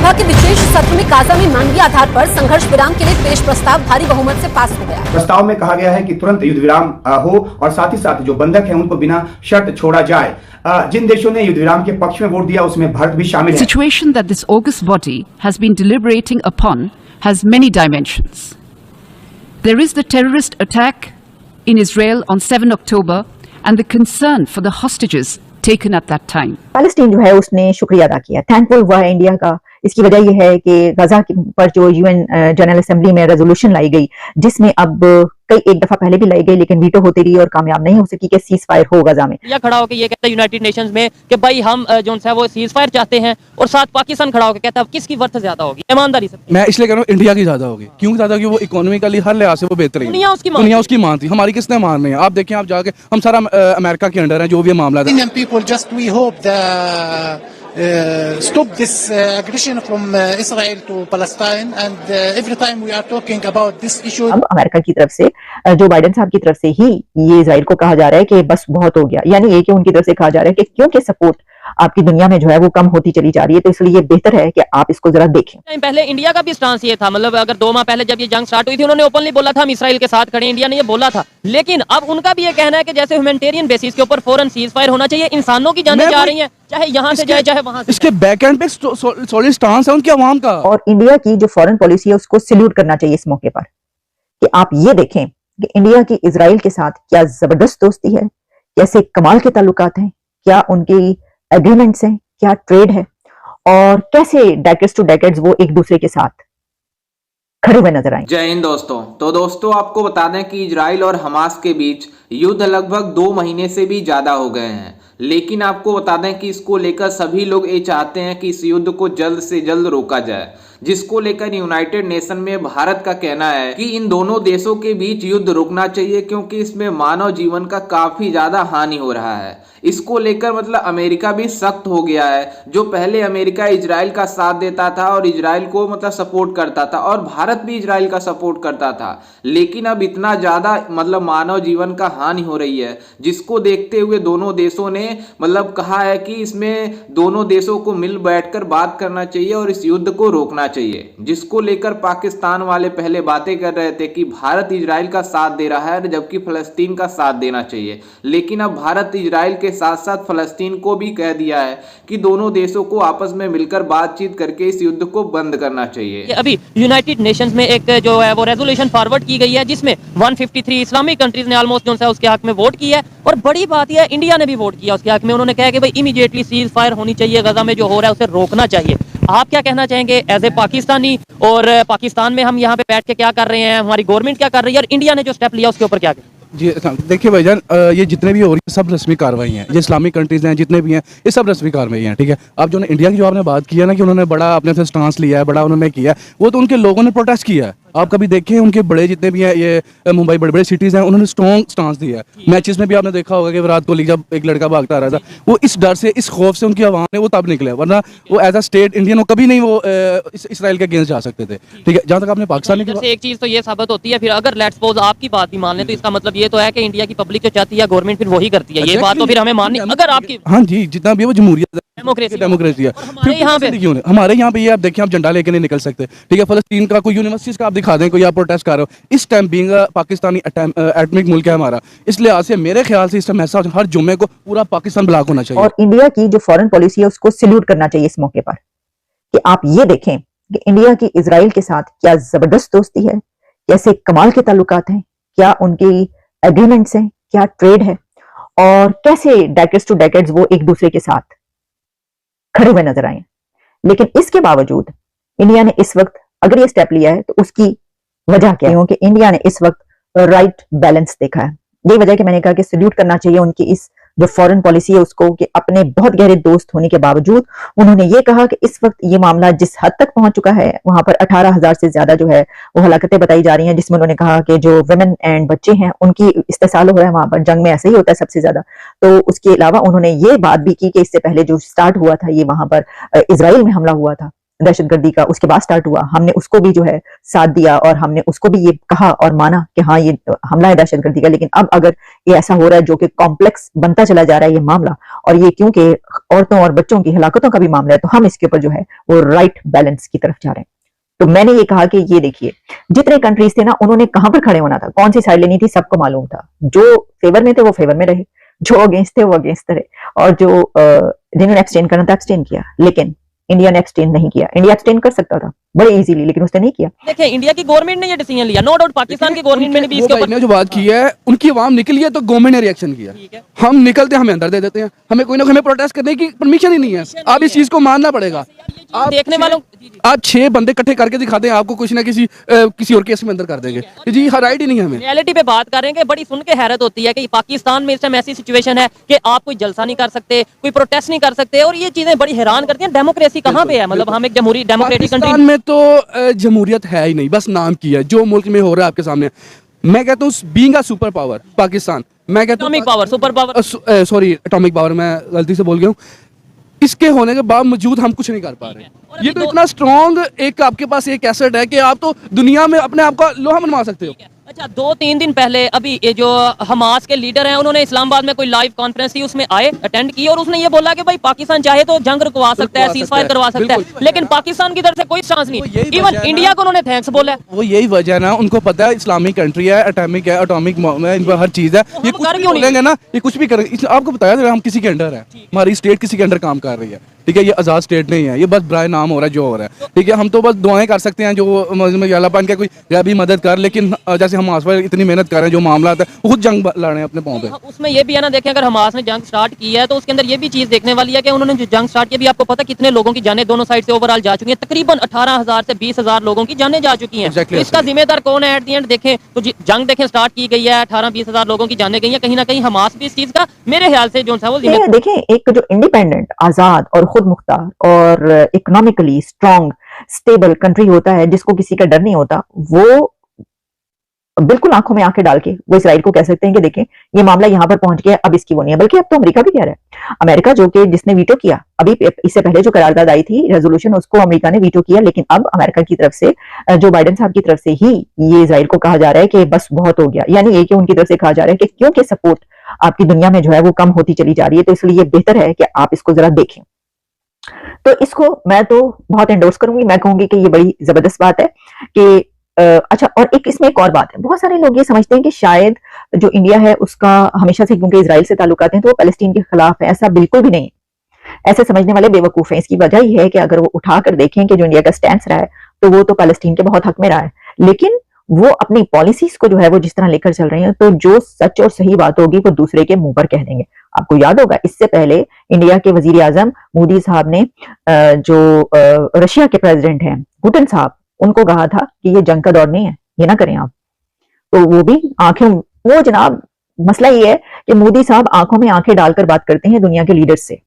लोकसभा के विशेष सत्र में गाजा में मानवीय आधार पर संघर्ष विराम के लिए पेश प्रस्ताव भारी बहुमत से पास हो गया। प्रस्ताव में कहा गया है कि तुरंत युद्ध विराम हो और साथ ही साथ जो बंधक हैं उनको बिना शर्त छोड़ा जाए। जिन देशों ने युद्ध विराम के पक्ष में वोट दिया उसमें भारत भी शामिल है। Situation that this august body has been deliberating upon has many dimensions. There is the terrorist attack in Israel on 7 October and the concern for the hostages taken at that time. Palestine जो है उसने शुक्रिया अदा किया, thankful हुआ है India का। इसकी वजह यह है कि गजा पर जो यूएन जनरल असेंबली में रेजोल्यूशन लाई गई, जिसमें अब कई एक दफा पहले भी लाई गई लेकिन वीटो होती रही और कामयाब नहीं हो सकी कि सीज फायर हो गजा में। या खड़ा होकर ये कहता है यूनाइटेड नेशंस में कि भाई हम जो है वो सीज फायर चाहते हैं, और साथ पाकिस्तान खड़ा होकर कहता है किसकी वर्थ ज्यादा होगी, ईमानदारी से। मैं इसलिए कह रहा हूँ इंडिया की ज्यादा होगी। क्यों ज्यादा? क्योंकि वो इकोनॉमिकली हर लिहाज से वो बेहतर है। दुनिया उसकी मान थी, हमारी किसने मान नहीं है। आप देखें, आप जाके हम सारा अमेरिका के अंडर है जो भी मामला था। Stop this aggression from Israel to Palestine, and every time we are talking about this issue. अब अमेरिका की तरफ से, जो बाइडेन साहब की तरफ से ही ये इजराइल को कहा जा रहा है कि बस बहुत हो गया, यानी ये कि उनकी तरफ से कहा जा रहा है कि क्योंकि सपोर्ट आपकी दुनिया में जो है वो कम होती चली जा रही है, तो इसलिए ये बेहतर है कि आप इसको जरा देखें। पहले इंडिया का भी स्टांस ये था, मतलब अगर 2 माह पहले जब ये जंग स्टार्ट हुई थी उन्होंने ओपनली बोला था हम इसराइल के साथ खड़े, इंडिया ने ये बोला था। लेकिन अब उनका भी ये कहना है कि जैसे ह्यूमैनिटेरियन बेसिस के ऊपर फौरन सीज फायर होना चाहिए, इंसानों की जानें जा रही हैं, चाहे यहाँ से जाए चाहे वहां से। इसके बैकएंड पे सॉलिड स्टांस है उनकी आवाम का। और इंडिया की जो फॉरेन पॉलिसी है उसको सैल्यूट करना चाहिए इस मौके पर, कि आप ये देखें कि इंडिया की इजराइल के साथ क्या जबरदस्त दोस्ती है, कैसे कमाल के ताल्लुकात हैं, क्या उनकी एग्रीमेंट्स हैं, क्या ट्रेड है, और कैसे डेकेड्स टू डेकेड्स वो एक दूसरे के साथ खड़े हुए नजर आए। जय हिंद दोस्तों। तो दोस्तों आपको बता दें कि इजराइल और हमास के बीच युद्ध लगभग 2 महीने से भी ज्यादा हो गए हैं, लेकिन आपको बता दें कि इसको लेकर सभी लोग ये चाहते हैं कि इस युद्ध को जल्द से जल्द रोका जाए, जिसको लेकर यूनाइटेड नेशन में भारत का कहना है कि इन दोनों देशों के बीच युद्ध रुकना चाहिए, क्योंकि इसमें मानव जीवन का काफी ज्यादा हानि हो रहा है। इसको लेकर मतलब अमेरिका भी सख्त हो गया है। जो पहले अमेरिका इजराइल का साथ देता था और इजराइल को मतलब सपोर्ट करता था, और भारत भी इजराइल का सपोर्ट करता था, लेकिन अब इतना ज्यादा मतलब मानव जीवन का हानि हो रही है, जिसको देखते हुए दोनों देशों ने मतलब कहा है कि इसमें दोनों देशों को मिल बैठकर बात करना चाहिए और इस युद्ध को रोकना चाहिए। जिसको लेकर पाकिस्तान वाले पहले बातें कर रहे थे कि भारत इजराइल का साथ दे रहा है जबकि फलस्तीन का साथ देना चाहिए, लेकिन अब भारत इजराइल के साथ साथ फलस्तीन को भी कह दिया है कि दोनों देशों को आपस में मिलकर बातचीत करके इस युद्ध को बंद करना चाहिए। अभी यूनाइटेड नेशंस में एक जो है वो रेजोल्यूशन फॉरवर्ड की गई है, जिसमें 153 इस्लामिक कंट्रीज ने ऑलमोस्ट जो है उसके हक में वोट किया है, और बड़ी बात यह है इंडिया ने भी वोट किया उसके हक में। उन्होंने कहा कि भाई इमीडिएटली सीज फायर होनी चाहिए, गजा में जो हो रहा है उसे रोकना चाहिए। आप क्या कहना चाहेंगे एज ए पाकिस्तानी, और पाकिस्तान में हम यहाँ पे बैठ के क्या कर रहे हैं, हमारी गवर्नमेंट क्या कर रही है, और इंडिया ने जो स्टेप लिया उसके ऊपर क्या करें? जी देखिए भाईजान, ये जितने भी हो रही है सब रस्मी कार्रवाई हैं। ये इस्लामिक कंट्रीज हैं जितने भी हैं, ये सब रस्मी कार्रवाई हैं, ठीक है। अब जो इंडिया की जो आपने बात किया ना कि उन्होंने बड़ा अपने से स्टांस लिया है, बड़ा उन्होंने किया है, वो तो उनके लोगों ने प्रोटेस्ट किया है। आप कभी देखें उनके बड़े जितने भी हैं, ये मुंबई बड़े बड़े सिटीज हैं, उन्होंने स्ट्रॉन्ग स्टांस दिया है। मैचेस में भी आपने देखा होगा कि विराट कोहली जब एक लड़का भागता आ रहा था, वो इस डर से, इस खौफ से उनकी आवाम ने वो तब निकले, वरना वो एज अ स्टेट इंडियन वो कभी नहीं वो इसराइल के अगेंस्ट जा सकते थे, ठीक है। जहाँ तक आपने पाकिस्तान की एक चीज तो ये साबित होती है, फिर अगर लेट्स सपोज आपकी बात भी मान लें तो इसका मतलब ये तो है कि इंडिया की पब्लिक जो चाहती है गवर्नमेंट फिर वही करती है। ये बात तो फिर हमें माननी, अगर आपकी हाँ जी जितना भी वो जमहूरियत डेमोक्रेसी है। हमारे यहाँ पे ये आप देखिए, आप झंडा लेके नहीं निकल सकते, ठीक है। फलस्तीन का कोई यूनिवर्सिटीज का आप दिखा दें, कोई आप प्रोटेस्ट कर रहे हो, इस टाइम बीइंग पाकिस्तानी एटॉमिक मुल्क है हमारा, इसलिए आज से मेरे ख्याल से इस टाइम ऐसा हर जुम्मे को पूरा पाकिस्तान ब्लॉक होना चाहिए। और इंडिया की जो फॉरेन पॉलिसी है उसको सैल्यूट करना चाहिए इस मौके पर, कि आप ये देखें कि इंडिया की इजराइल के साथ क्या जबरदस्त दोस्ती है, कैसे कमाल के ताल्लुकात हैं, क्या उनकी एग्रीमेंट्स हैं, क्या ट्रेड है, और कैसे डेकेड्स टू डेकेड्स वो एक दूसरे के साथ खड़े हुए नजर आए। लेकिन इसके बावजूद इंडिया ने इस वक्त अगर ये स्टेप लिया है तो उसकी वजह क्या है? कि इंडिया ने इस वक्त राइट बैलेंस देखा है। यही वजह कि मैंने कहा कि सैल्यूट करना चाहिए उनकी इस जो फॉरेन पॉलिसी है उसको, कि अपने बहुत गहरे दोस्त होने के बावजूद उन्होंने ये कहा कि इस वक्त ये मामला जिस हद तक पहुंच चुका है, वहां पर 18,000 से ज्यादा जो है वो हलाकतें बताई जा रही हैं, जिसमें उन्होंने कहा कि जो वुमेन एंड बच्चे हैं उनकी इस्तेसाल हो रहा है वहां पर, जंग में ऐसे ही होता है सबसे ज्यादा। तो उसके अलावा उन्होंने ये बात भी की कि इससे पहले जो स्टार्ट हुआ था ये वहां पर इजराइल में हमला हुआ था, दहशतगर्दी का उसके बाद स्टार्ट हुआ, हमने उसको भी जो है साथ दिया और हमने उसको भी ये कहा और माना कि हाँ ये हमला है दहशतगर्दी का। लेकिन अब अगर ये ऐसा हो रहा है जो कि कॉम्प्लेक्स बनता चला जा रहा है ये मामला, और ये क्योंकि औरतों और बच्चों की हलाकतों का भी मामला है, तो हम इसके ऊपर जो है वो राइट बैलेंस की तरफ जा रहे हैं। तो मैंने ये कहा कि ये देखिए जितने कंट्रीज थे ना, उन्होंने कहां पर खड़े होना था, कौन सी साइड लेनी थी, सबको मालूम था। जो फेवर में थे वो फेवर में रहे, जो अगेंस्ट थे वो अगेंस्ट रहे, और जो जिन्होंने एब्सटेन करना था एब्सटेन किया। लेकिन इंडिया ने एब्सटेन नहीं किया। इंडिया एब्सटेन कर सकता था बड़े इजीली, लेकिन उसने नहीं किया। देखिए इंडिया की गवर्नमेंट ने ये डिसीजन लिया, नो डाउट पाकिस्तान की गवर्नमेंट ने भी इसके ऊपर जो बात की है, उनकी आवाम निकली है तो गवर्नमेंट ने रिएक्शन किया। हम निकलते हैं, हमें अंदर दे देते हैं, हमें कोई ना हमें प्रोटेस्ट करने की परमिशन ही नहीं है। आप इस चीज को मानना पड़ेगा। आप देखने वालों आप 6 बंदे इकट्ठे करके दिखाते हैं, आपको कुछ ना किसी और केस में अंदर कर देंगे जी। राइट ही नहीं है हमें। रियलिटी पे बात करेंगे, बड़ी सुन के हैरत होती है कि पाकिस्तान में इस टाइम ऐसी सिचुएशन है कि आप कोई जलसा नहीं कर सकते, कोई प्रोटेस्ट नहीं कर सकते, और ये चीजें बड़ी हैरान करती हैं। डेमोक्रेसी कहाँ पे है? मतलब हम एक जमहूरी डेमोक्रेटिक कंट्री में तो जमहूरियत है ही नहीं, बस नाम की है। जो मुल्क में हो रहा है आपके सामने, मैं कहता हूँ being a super power Pakistan, मैं कहता हूँ atomic power, super power, sorry atomic power, मैं गलती से बोल गया हूँ। इसके होने के बावजूद हम कुछ नहीं कर पा रहे। ये तो इतना स्ट्रॉन्ग एक आपके पास एक एसेट है कि आप तो दुनिया में अपने आप का लोहा मनवा सकते हो। अच्छा 2-3 दिन पहले अभी ये जो हमास के लीडर हैं, उन्होंने इस्लामाबाद में कोई लाइव कॉन्फ्रेंस थी, उसमें आए, अटेंड की, और उसने ये बोला कि भाई पाकिस्तान चाहे तो जंग रुकवा सकता है, सीज फायर करवा सकता है, लेकिन पाकिस्तान की तरफ से कोई चांस नहीं। इवन इंडिया को उन्होंने थैंक्स बोला है। वो यही वजह है ना, उनको पता है इस्लामिक कंट्री है, एटॉमिक है, एटॉमिक इन पर हर चीज है। ये कुछ भी बोलेंगे ना, ये कुछ भी करेंगे। आपको बताया हम किसी के अंडर है, हमारी स्टेट किसी के अंडर काम कर रही है, ठीक है। ये आजाद स्टेट नहीं है, ये बस बराए नाम हो रहा है जो हो रहा है, ठीक है। हम तो बस दुआएं कर सकते हैं जो अल्लाह पाक के कोई भी मदद कर, लेकिन जैसे हम आसपास इतनी मेहनत कर रहे हैं, जो मामला है खुद जंग लड़ रहे हैं अपने पाँव पे। उसमें ये भी है ना, देखें अगर हमास ने जंग स्टार्ट की है तो उसके अंदर ये भी चीज देखने वाली है कि उन्होंने जो जंग स्टार्ट की, भी आपको पता कितने लोगों की जानें दोनों साइड से ओवरऑल जा चुकी हैं, तकरीबन 18,000 से 20,000 लोगों की जानें जा चुकी हैं। इसका जिम्मेदार कौन है? एट द एंड देखें तो जंग देखें स्टार्ट की गई है, 18-20,000 लोगों की जानें गई हैं, कहीं ना कहीं हमास भी इस चीज का मेरे ख्याल से जो है वो देखें, एक जो इंडिपेंडेंट, आजाद और खुद मुख्तार और इकोनॉमिकली स्ट्रॉन्ग स्टेबल कंट्री होता है, जिसको किसी का डर नहीं होता, वो बिल्कुल आंखों में आंखें डाल के वो इसराइल को कह सकते हैं कि देखें ये मामला यहां पर पहुंच गया, अब इसकी वो नहीं है। बल्कि अब तो अमेरिका भी कह रहा है, अमेरिका जो कि जिसने वीटो किया, अभी इससे पहले जो करारदाद आई थी रेजोल्यूशन, उसको अमेरिका ने वीटो किया, लेकिन अब अमेरिका की तरफ से, जो बाइडेन साहब की तरफ से ही ये इसराइल को कहा जा रहा है कि बस बहुत हो गया। यानी ये कि उनकी तरफ से कहा जा रहा है कि क्योंकि सपोर्ट आपकी दुनिया में जो है वो कम होती चली जा रही है, तो इसलिए बेहतर है कि आप इसको जरा देखें। तो इसको मैं तो बहुत एंडोर्स करूंगी, मैं कहूंगी कि ये बड़ी जबरदस्त बात है कि अच्छा। और इसमें एक और बात है, बहुत सारे लोग ये समझते हैं कि शायद जो इंडिया है उसका हमेशा से क्योंकि इजराइल से ताल्लुकात हैं तो वो पैलेस्टीन के खिलाफ है। ऐसा बिल्कुल भी नहीं है, ऐसे समझने वाले बेवकूफ हैं। इसकी वजह यह है कि अगर वो उठाकर देखें कि जो इंडिया का स्टैंड रहा है तो वो तो पैलेस्टीन के बहुत हक में रहा है, लेकिन वो अपनी पॉलिसीज को जो है वो जिस तरह लेकर चल रहे हैं, तो जो सच और सही बात होगी वो दूसरे के मुंह पर कह देंगे। आपको याद होगा इससे पहले इंडिया के वजीर आजम मोदी साहब ने जो रशिया के प्रेसिडेंट हैं पुतिन साहब, उनको कहा था कि ये जंग का दौर नहीं है, ये ना करें आप। तो वो भी आंखें, वो जनाब मसला ये है कि मोदी साहब आंखों में आंखें डालकर बात करते हैं दुनिया के लीडर से,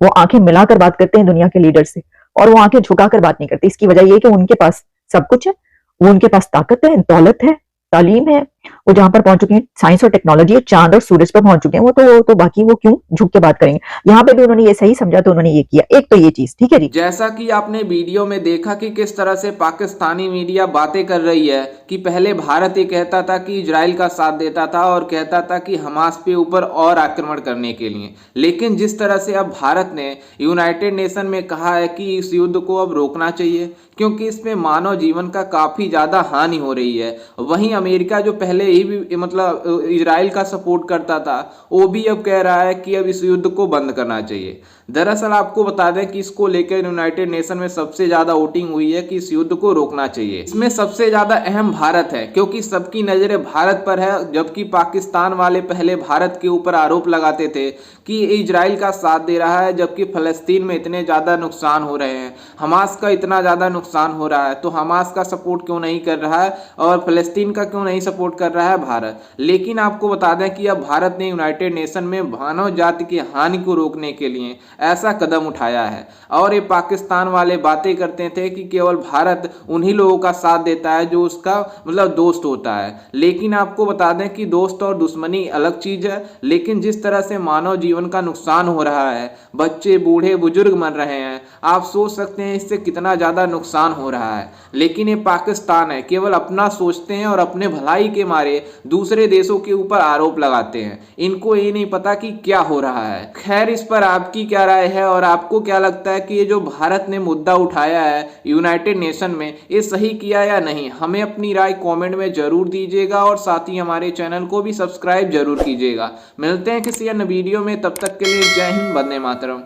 वो आंखें मिलाकर बात करते हैं दुनिया के लीडर से, और वो आंखें झुकाकर बात नहीं करते। इसकी वजह ये है कि उनके पास सब कुछ है, वो उनके पास ताकत है, दौलत है, तालीम है, वो जहां पर पहुंच चुके हैं, साइंस और टेक्नोलॉजी, चांद और सूरज पर पहुंच चुके हैं, वो तो बाकी वो क्यों झुक के बात करेंगे। यहाँ पे भी उन्होंने ये सही समझा तो उन्होंने ये किया। एक तो ये चीज ठीक है जी। जैसा कि आपने वीडियो में देखा कि किस तरह से पाकिस्तानी मीडिया बातें कर रही है कि पहले भारत ये कहता था कि इजराइल का साथ देता था और कहता था कि हमास पे ऊपर और आक्रमण करने के लिए, लेकिन जिस तरह से अब भारत ने यूनाइटेड नेशन में कहा है कि इस युद्ध को अब रोकना चाहिए क्योंकि इसमें मानव जीवन का काफी ज्यादा हानि हो रही है। वहीं अमेरिका जो पहले ही भी मतलब इजराइल का सपोर्ट करता था, वो भी अब कह रहा है कि अब इस युद्ध को बंद करना चाहिए। दरअसल आपको बता दें कि इसको लेकर यूनाइटेड नेशन में सबसे ज्यादा वोटिंग हुई है कि इस युद्ध को रोकना चाहिए। इसमें सबसे ज्यादा अहम भारत है क्योंकि सबकी नजरें भारत पर है, जबकि पाकिस्तान वाले पहले भारत के ऊपर आरोप लगाते थे कि इजराइल का साथ दे रहा है, जबकि फलस्तीन में इतने ज्यादा नुकसान हो रहे हैं, हमास का इतना ज्यादा नुकसान हो रहा है, तो हमास का सपोर्ट क्यों नहीं कर रहा है और फलस्तीन का क्यों नहीं सपोर्ट कर रहा है भारत। लेकिन आपको बता दें कि अब भारत ने यूनाइटेड नेशन में मानव जाति की हानि को रोकने के लिए ऐसा कदम उठाया है। और ये पाकिस्तान वाले बातें करते थे कि केवल भारत उन्हीं लोगों का साथ देता है जो उसका मतलब दोस्त होता है, लेकिन आपको बता दें कि दोस्त और दुश्मनी अलग चीज है। लेकिन जिस तरह से मानव जीवन का नुकसान हो रहा है, बच्चे बूढ़े बुजुर्ग मर रहे हैं, आप सोच सकते हैं इससे कितना ज्यादा नुकसान हो रहा है। लेकिन ये पाकिस्तान है, केवल अपना सोचते हैं और अपने भलाई के मारे दूसरे देशों के ऊपर आरोप लगाते हैं। इनको ये नहीं पता कि क्या हो रहा है। खैर, इस पर आपकी क्या राय है और आपको क्या लगता है कि ये जो भारत ने मुद्दा उठाया है यूनाइटेड नेशन में, ये सही किया या नहीं? हमें अपनी राय कमेंट में जरूर दीजिएगा और साथ ही हमारे चैनल को भी सब्सक्राइब जरूर कीजिएगा। मिलते हैं किसी अन्य वीडियो में, तब तक के लिए जय हिंद, वंदे मातरम।